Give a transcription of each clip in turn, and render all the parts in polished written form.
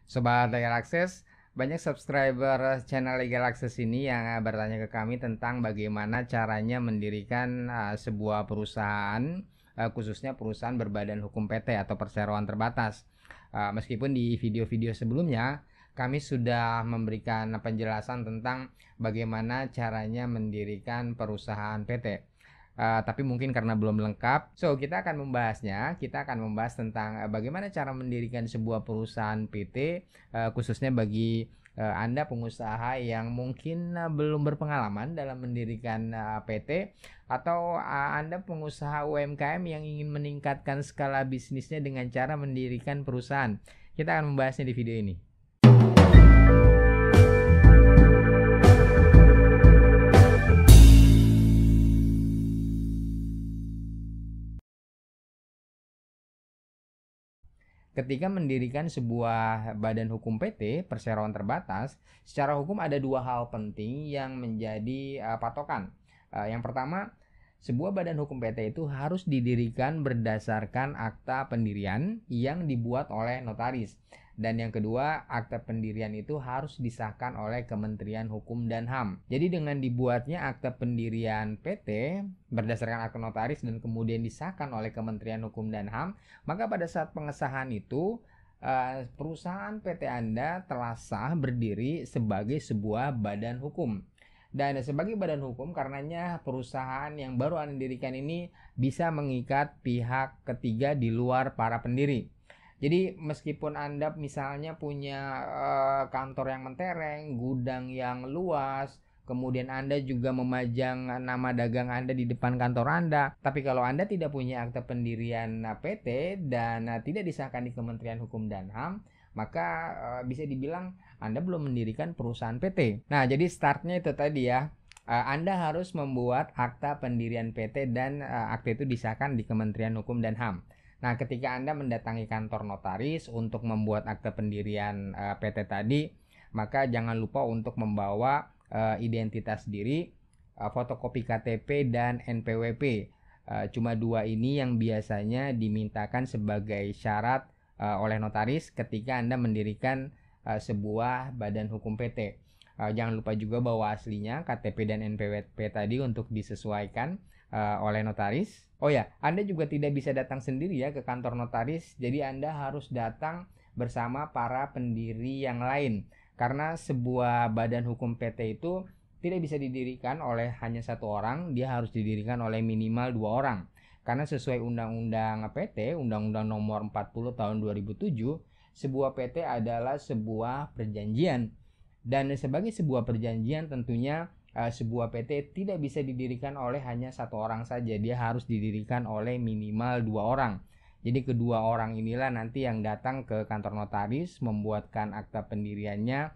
Sobat Legal Access, banyak subscriber channel Legal Access ini yang bertanya ke kami tentang bagaimana caranya mendirikan sebuah perusahaan, khususnya perusahaan berbadan hukum PT atau perseroan terbatas. Meskipun di video-video sebelumnya kami sudah memberikan penjelasan tentang bagaimana caranya mendirikan perusahaan PT. Tapi mungkin karena belum lengkap, so kita akan membahasnya. Kita akan membahas tentang bagaimana cara mendirikan sebuah perusahaan PT, khususnya bagi Anda pengusaha yang mungkin belum berpengalaman dalam mendirikan PT, atau Anda pengusaha UMKM yang ingin meningkatkan skala bisnisnya dengan cara mendirikan perusahaan. Kita akan membahasnya di video ini. Ketika mendirikan sebuah badan hukum PT, perseroan terbatas, secara hukum ada dua hal penting yang menjadi patokan. Yang pertama, sebuah badan hukum PT itu harus didirikan berdasarkan akta pendirian yang dibuat oleh notaris. Dan yang kedua, akta pendirian itu harus disahkan oleh Kementerian Hukum dan HAM. Jadi dengan dibuatnya akta pendirian PT berdasarkan akta notaris dan kemudian disahkan oleh Kementerian Hukum dan HAM, maka pada saat pengesahan itu perusahaan PT Anda telah sah berdiri sebagai sebuah badan hukum. Dan sebagai badan hukum, karenanya perusahaan yang baru Anda dirikan ini bisa mengikat pihak ketiga di luar para pendiri. Jadi meskipun Anda misalnya punya kantor yang mentereng, gudang yang luas, kemudian Anda juga memajang nama dagang Anda di depan kantor Anda, tapi kalau Anda tidak punya akta pendirian PT dan tidak disahkan di Kementerian Hukum dan HAM, maka bisa dibilang Anda belum mendirikan perusahaan PT. Nah, jadi startnya itu tadi ya. Anda harus membuat akta pendirian PT dan akta itu disahkan di Kementerian Hukum dan HAM. Nah, ketika Anda mendatangi kantor notaris untuk membuat akte pendirian PT tadi, maka jangan lupa untuk membawa identitas diri, fotokopi KTP, dan NPWP. Cuma dua ini yang biasanya dimintakan sebagai syarat oleh notaris ketika Anda mendirikan sebuah badan hukum PT. Jangan lupa juga bawa aslinya KTP dan NPWP tadi untuk disesuaikan oleh notaris. Oh ya, Anda juga tidak bisa datang sendiri ya ke kantor notaris. Jadi Anda harus datang bersama para pendiri yang lain. Karena sebuah badan hukum PT itu tidak bisa didirikan oleh hanya satu orang, dia harus didirikan oleh minimal 2 orang. Karena sesuai Undang-Undang PT, Undang-Undang Nomor 40 Tahun 2007, sebuah PT adalah sebuah perjanjian. Dan sebagai sebuah perjanjian tentunya sebuah PT tidak bisa didirikan oleh hanya satu orang saja, dia harus didirikan oleh minimal 2 orang. Jadi kedua orang inilah nanti yang datang ke kantor notaris membuatkan akta pendiriannya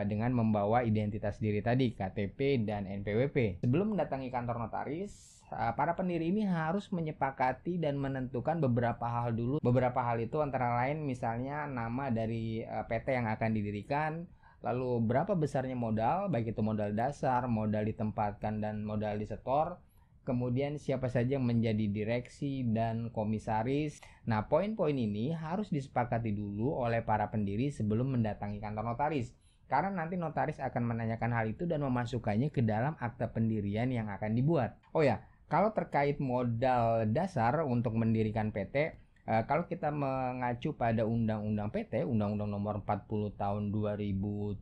dengan membawa identitas diri tadi, KTP dan NPWP. Sebelum mendatangi kantor notaris, para pendiri ini harus menyepakati dan menentukan beberapa hal dulu. Beberapa hal itu antara lain misalnya nama dari PT yang akan didirikan, lalu berapa besarnya modal, baik itu modal dasar, modal ditempatkan, dan modal disetor. Kemudian siapa saja yang menjadi direksi dan komisaris. Nah, poin-poin ini harus disepakati dulu oleh para pendiri sebelum mendatangi kantor notaris. Karena nanti notaris akan menanyakan hal itu dan memasukkannya ke dalam akta pendirian yang akan dibuat. Oh ya, kalau terkait modal dasar untuk mendirikan PT, kalau kita mengacu pada Undang-Undang PT, Undang-Undang Nomor 40 Tahun 2007,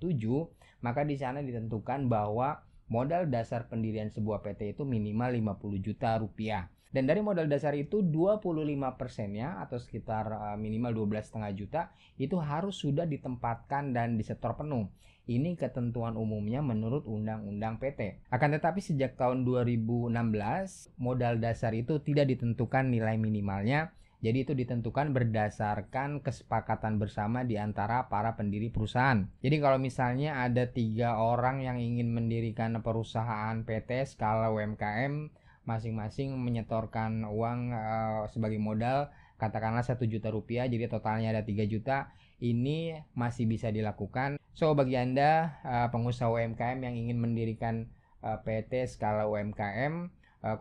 maka di sana ditentukan bahwa modal dasar pendirian sebuah PT itu minimal 50 juta rupiah. Dan dari modal dasar itu 25%-nya atau sekitar minimal 12,5 juta itu harus sudah ditempatkan dan disetor penuh. Ini ketentuan umumnya menurut Undang-Undang PT. Akan tetapi sejak tahun 2016, modal dasar itu tidak ditentukan nilai minimalnya. Jadi itu ditentukan berdasarkan kesepakatan bersama di antara para pendiri perusahaan. Jadi kalau misalnya ada 3 orang yang ingin mendirikan perusahaan PT skala UMKM, masing-masing menyetorkan uang sebagai modal, katakanlah 1 juta rupiah, jadi totalnya ada 3 juta, ini masih bisa dilakukan. So bagi Anda pengusaha UMKM yang ingin mendirikan PT skala UMKM,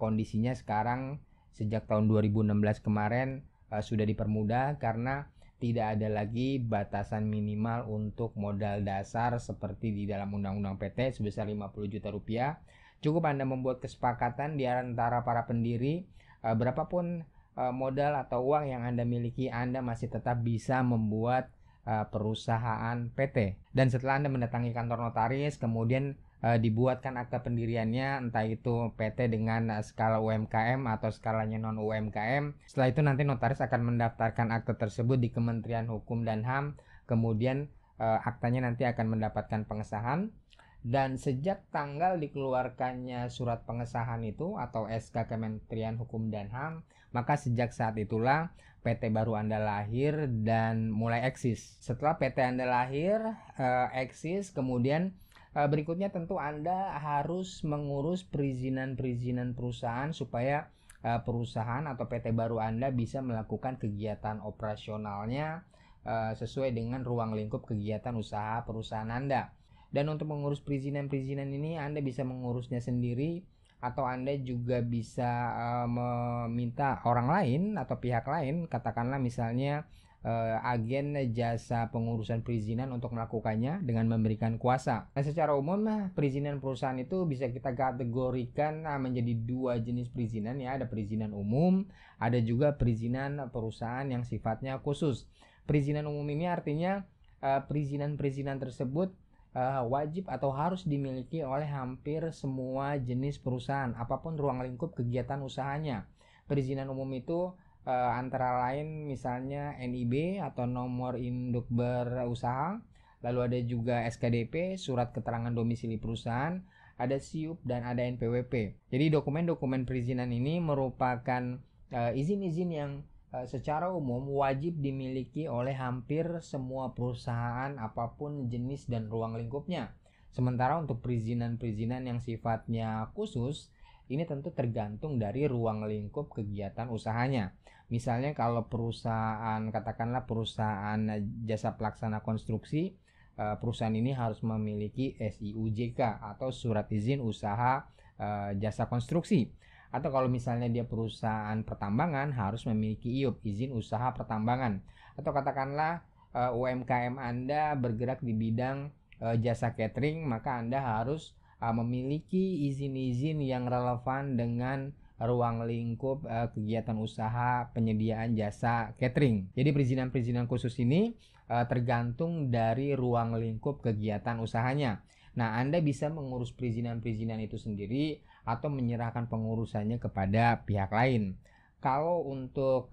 kondisinya sekarang sejak tahun 2016 kemarin sudah dipermudah karena tidak ada lagi batasan minimal untuk modal dasar seperti di dalam Undang-Undang PT sebesar 50 juta rupiah. Cukup Anda membuat kesepakatan di antara para pendiri, berapapun modal atau uang yang Anda miliki, Anda masih tetap bisa membuat perusahaan PT. Dan setelah Anda mendatangi kantor notaris, kemudian dibuatkan akta pendiriannya, entah itu PT dengan skala UMKM atau skalanya non UMKM. Setelah itu nanti notaris akan mendaftarkan akta tersebut di Kementerian Hukum dan HAM. Kemudian aktanya nanti akan mendapatkan pengesahan. Dan sejak tanggal dikeluarkannya surat pengesahan itu atau SK Kementerian Hukum dan HAM, maka sejak saat itulah PT baru Anda lahir dan mulai eksis. Setelah PT Anda lahir, eksis, kemudian berikutnya tentu Anda harus mengurus perizinan-perizinan perusahaan supaya perusahaan atau PT baru Anda bisa melakukan kegiatan operasionalnya sesuai dengan ruang lingkup kegiatan usaha perusahaan Anda. Dan untuk mengurus perizinan-perizinan ini Anda bisa mengurusnya sendiri atau Anda juga bisa meminta orang lain atau pihak lain, katakanlah misalnya agen jasa pengurusan perizinan untuk melakukannya dengan memberikan kuasa. Nah, secara umum perizinan perusahaan itu bisa kita kategorikan menjadi dua jenis perizinan ya, ada perizinan umum, ada juga perizinan perusahaan yang sifatnya khusus. Perizinan umum ini artinya perizinan-perizinan tersebut wajib atau harus dimiliki oleh hampir semua jenis perusahaan apapun ruang lingkup kegiatan usahanya. Perizinan umum itu antara lain misalnya NIB atau nomor induk berusaha, lalu ada juga SKDP, surat keterangan domisili perusahaan, ada SIUP dan ada NPWP. Jadi dokumen-dokumen perizinan ini merupakan izin-izin yang secara umum wajib dimiliki oleh hampir semua perusahaan apapun jenis dan ruang lingkupnya. Sementara untuk perizinan-perizinan yang sifatnya khusus, ini tentu tergantung dari ruang lingkup kegiatan usahanya. Misalnya kalau perusahaan, katakanlah perusahaan jasa pelaksana konstruksi, perusahaan ini harus memiliki SIUJK atau surat izin usaha jasa konstruksi. Atau kalau misalnya dia perusahaan pertambangan harus memiliki IUP, izin usaha pertambangan. Atau katakanlah UMKM Anda bergerak di bidang jasa catering, maka Anda harus memiliki izin-izin yang relevan dengan ruang lingkup kegiatan usaha penyediaan jasa catering. Jadi perizinan-perizinan khusus ini tergantung dari ruang lingkup kegiatan usahanya. Nah, Anda bisa mengurus perizinan-perizinan itu sendiri atau menyerahkan pengurusannya kepada pihak lain. Kalau untuk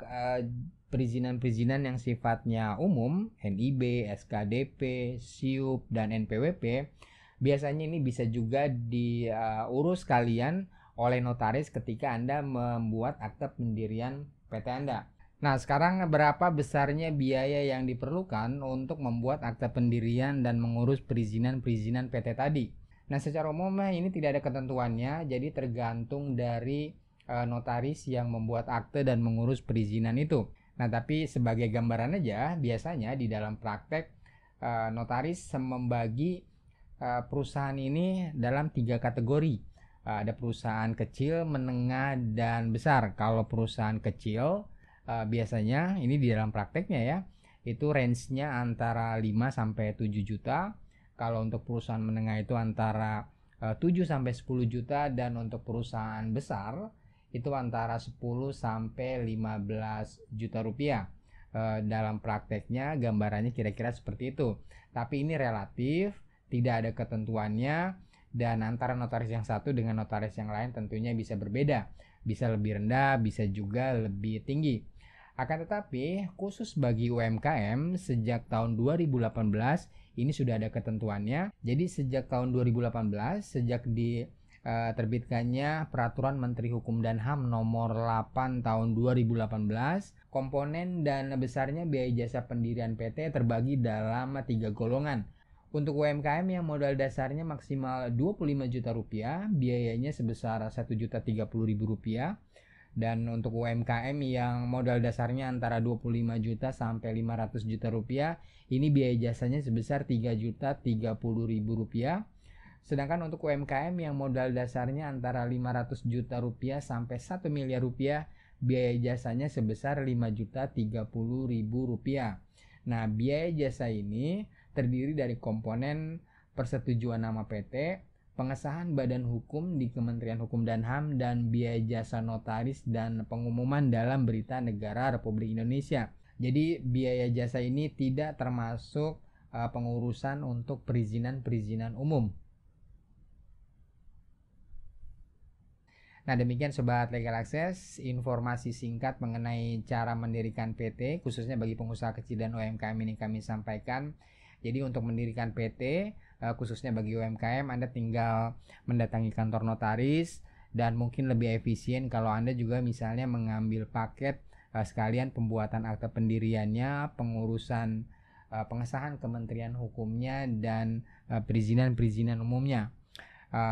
perizinan-perizinan yang sifatnya umum, NIB, SKDP, SIUP, dan NPWP, biasanya ini bisa juga diurus kalian oleh notaris ketika Anda membuat akta pendirian PT Anda. Nah, sekarang berapa besarnya biaya yang diperlukan untuk membuat akta pendirian dan mengurus perizinan-perizinan PT tadi? Nah, secara umum ini tidak ada ketentuannya, jadi tergantung dari notaris yang membuat akte dan mengurus perizinan itu. Nah, tapi sebagai gambaran aja, biasanya di dalam praktek notaris membagi perusahaan ini dalam 3 kategori. Ada perusahaan kecil, menengah, dan besar. Kalau perusahaan kecil biasanya ini di dalam prakteknya ya, itu range-nya antara 5 sampai 7 juta. Kalau untuk perusahaan menengah itu antara 7 sampai 10 juta, dan untuk perusahaan besar itu antara 10 sampai 15 juta rupiah. Dalam prakteknya gambarannya kira-kira seperti itu. Tapi ini relatif, tidak ada ketentuannya, dan antara notaris yang satu dengan notaris yang lain tentunya bisa berbeda. Bisa lebih rendah, bisa juga lebih tinggi. Akan tetapi khusus bagi UMKM sejak tahun 2018 ini sudah ada ketentuannya. Jadi sejak tahun 2018, sejak diterbitkannya Peraturan Menteri Hukum dan HAM nomor 8 tahun 2018, komponen dan besarnya biaya jasa pendirian PT terbagi dalam 3 golongan. Untuk UMKM yang modal dasarnya maksimal 25 juta rupiah, biayanya sebesar 1.030.000 rupiah. Dan untuk UMKM yang modal dasarnya antara 25 juta sampai 500 juta rupiah, ini biaya jasanya sebesar 3.030.000 rupiah. Sedangkan untuk UMKM yang modal dasarnya antara 500 juta rupiah sampai 1 miliar rupiah, biaya jasanya sebesar Rp5.030.000. Nah, biaya jasa ini terdiri dari komponen persetujuan nama PT, pengesahan badan hukum di Kementerian Hukum dan HAM, dan biaya jasa notaris dan pengumuman dalam Berita Negara Republik Indonesia. Jadi biaya jasa ini tidak termasuk pengurusan untuk perizinan umum. Nah, demikian Sobat Legal Access, informasi singkat mengenai cara mendirikan PT, khususnya bagi pengusaha kecil dan UMKM ini kami sampaikan. Jadi untuk mendirikan PT, khususnya bagi UMKM, Anda tinggal mendatangi kantor notaris, dan mungkin lebih efisien kalau Anda juga misalnya mengambil paket sekalian pembuatan akte pendiriannya, pengurusan pengesahan Kementerian Hukumnya, dan perizinan umumnya.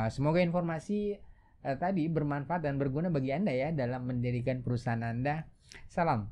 Semoga informasi tadi bermanfaat dan berguna bagi Anda ya dalam mendirikan perusahaan Anda. Salam.